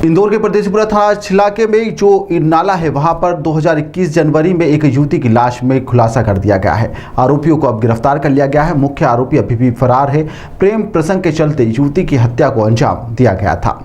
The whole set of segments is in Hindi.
इंदौर के परदेसीपुरा थाना इलाके में जो नाला है वहां पर 2021 जनवरी में एक युवती की लाश में खुलासा कर दिया गया है। आरोपियों को अब गिरफ्तार कर लिया गया है। मुख्य आरोपी अभी भी फरार है। प्रेम प्रसंग के चलते युवती की हत्या को अंजाम दिया गया था।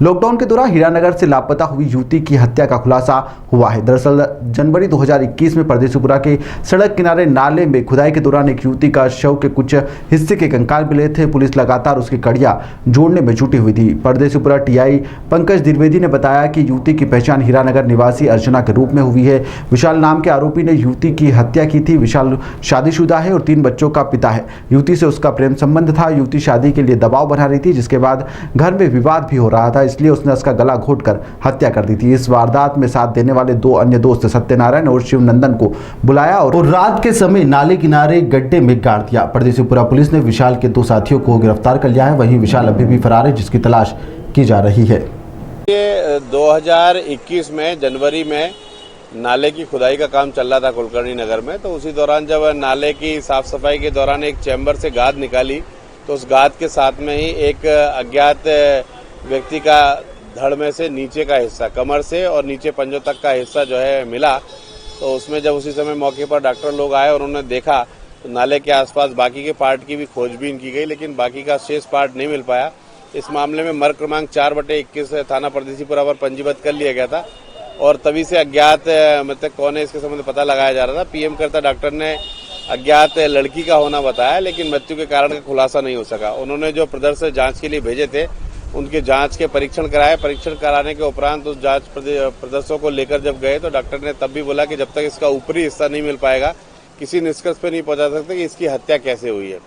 लॉकडाउन के दौरान हीरानगर से लापता हुई युवती की हत्या का खुलासा हुआ है। दरअसल जनवरी 2021 में परदेसीपुरा के सड़क किनारे नाले में खुदाई के दौरान एक युवती का शव के कुछ हिस्से के कंकाल मिले थे। पुलिस लगातार उसकी कड़ियां जोड़ने में जुटी हुई थी। परदेसीपुरा टीआई पंकज द्विवेदी ने बताया कि युवती की पहचान हीरानगर निवासी अर्चना के रूप में हुई है। विशाल नाम के आरोपी ने युवती की हत्या की थी। विशाल शादीशुदा है और 3 बच्चों का पिता है। युवती से उसका प्रेम संबंध था। युवती शादी के लिए दबाव बना रही थी, जिसके बाद घर में विवाद भी हो रहा था, इसलिए उसने उसका गला घोंटकर हत्या कर दी थी। इस वारदात में साथ देने वाले 2 अन्य दोस्त सत्यनारायण और शिवनंदन को बुलाया और रात के समय नाले किनारे गड्ढे में गाड़ दिया। परदेसीपुरा पुलिस ने विशाल के 2 साथियों को गिरफ्तार कर लिया है। वहीं विशाल अभी भी फरार है, जिसकी तलाश की जा रही है। 2021 में जनवरी में नाले की खुदाई का काम चल रहा था कुलकर्णी नगर में। तो उसी दौरान जब नाले की साफ सफाई के दौरान एक चैम्बर से गाद निकाली तो उस गाद के साथ में ही एक अज्ञात व्यक्ति का धड़ में से नीचे का हिस्सा, कमर से और नीचे पंजों तक का हिस्सा जो है मिला। तो उसमें जब उसी समय मौके पर डॉक्टर लोग आए और उन्होंने देखा तो नाले के आसपास बाकी के पार्ट की भी खोजबीन की गई, लेकिन बाकी का शेष पार्ट नहीं मिल पाया। इस मामले में मर्ग क्रमांक 4/21 थाना परदेसीपुरा पर पंजीबद्ध कर लिया गया था और तभी से अज्ञात मतलब कौन है इसके संबंध में पता लगाया जा रहा था। पीएम करता डॉक्टर ने अज्ञात लड़की का होना बताया, लेकिन मृत्यु के कारण का खुलासा नहीं हो सका। उन्होंने जो प्रदर्शन जांच के लिए भेजे थे उनके जांच के परीक्षण कराए। परीक्षण कराने के उपरांत उस जांच प्रदर्शनों को लेकर जब गए तो डॉक्टर ने तब भी बोला कि जब तक इसका ऊपरी हिस्सा नहीं मिल पाएगा किसी निष्कर्ष पे नहीं पहुंचा सकते कि इसकी हत्या कैसे हुई है।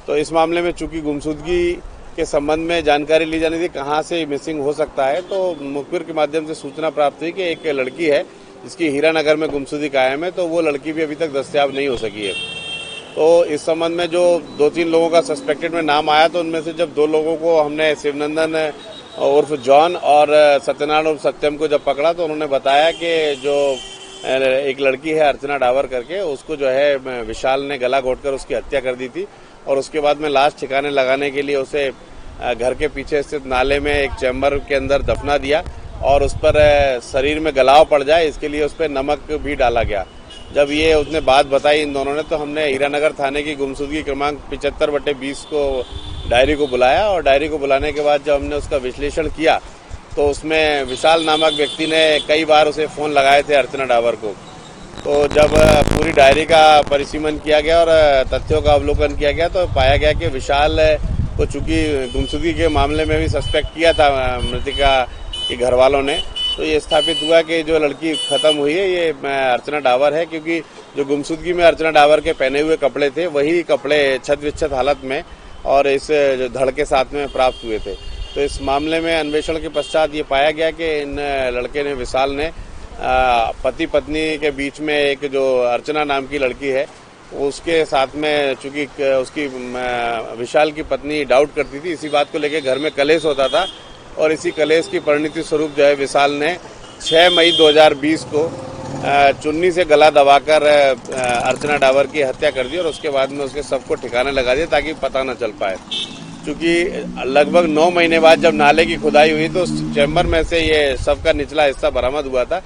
तो इस मामले में चूंकि गुमशुदगी के संबंध में जानकारी ली जानी थी कहाँ से मिसिंग हो सकता है, तो मुखबिर के माध्यम से सूचना प्राप्त हुई कि एक लड़की है जिसकी हीरानगर में गुमशुदगी कायम है, तो वो लड़की भी अभी तक दस्तयाब नहीं हो सकी है। तो इस संबंध में जो 2-3 लोगों का सस्पेक्टेड में नाम आया तो उनमें से जब 2 लोगों को हमने शिवनंदन उर्फ जॉन और सत्यनारायण उर्फ सत्यम को जब पकड़ा तो उन्होंने बताया कि जो एक लड़की है अर्चना डावर करके, उसको जो है विशाल ने गला घोंटकर उसकी हत्या कर दी थी और उसके बाद में लाश ठिकाने लगाने के लिए उसे घर के पीछे स्थित नाले में एक चैम्बर के अंदर दफना दिया और उस पर शरीर में गलाव पड़ जाए इसके लिए उस पर नमक भी डाला गया। जब ये उसने बात बताई इन दोनों ने तो हमने हीरानगर थाने की गुमशुदगी क्रमांक 75/20 को डायरी को बुलाया और डायरी को बुलाने के बाद जब हमने उसका विश्लेषण किया तो उसमें विशाल नामक व्यक्ति ने कई बार उसे फ़ोन लगाए थे अर्चना डावर को। तो जब पूरी डायरी का परिसीमन किया गया और तथ्यों का अवलोकन किया गया तो पाया गया कि विशाल को चूंकि गुमशुदगी के मामले में भी सस्पेक्ट किया था मृतिका के घर वालों ने, तो ये स्थापित हुआ कि जो लड़की खत्म हुई है ये अर्चना डावर है, क्योंकि जो गुमशुदगी में अर्चना डावर के पहने हुए कपड़े थे वही कपड़े छत विच्छत हालत में और इस जो धड़ के साथ में प्राप्त हुए थे। तो इस मामले में अन्वेषण के पश्चात ये पाया गया कि इन लड़के ने, विशाल ने, पति पत्नी के बीच में एक जो अर्चना नाम की लड़की है उसके साथ में, चूंकि उसकी विशाल की पत्नी डाउट करती थी, इसी बात को लेकर घर में कलेश होता था और इसी कलेश की परिणति स्वरूप जो है विशाल ने 6 मई 2020 को चुन्नी से गला दबाकर अर्चना डावर की हत्या कर दी और उसके बाद में उसके शव को ठिकाने लगा दिया ताकि पता न चल पाए। क्योंकि लगभग 9 महीने बाद जब नाले की खुदाई हुई तो उस चैम्बर में से ये शव का निचला हिस्सा बरामद हुआ था,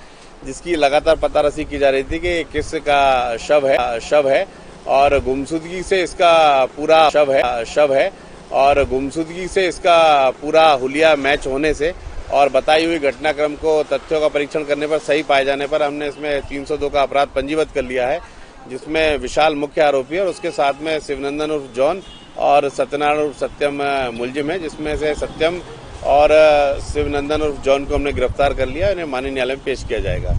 जिसकी लगातार पता रसी की जा रही थी कि किस का शव है और गुमशुदगी से इसका पूरा शव है और गुमशुदगी से इसका पूरा हुलिया मैच होने से और बताई हुई घटनाक्रम को तथ्यों का परीक्षण करने पर सही पाए जाने पर हमने इसमें 302 का अपराध पंजीबद्ध कर लिया है, जिसमें विशाल मुख्य आरोपी है और उसके साथ में शिवनंदन उर्फ जॉन और सत्यनारायण उर्फ सत्यम मुलजिम है, जिसमें से सत्यम और शिवनंदन उर्फ जॉन को हमने गिरफ्तार कर लिया। इन्हें माननीय न्यायालय में पेश किया जाएगा।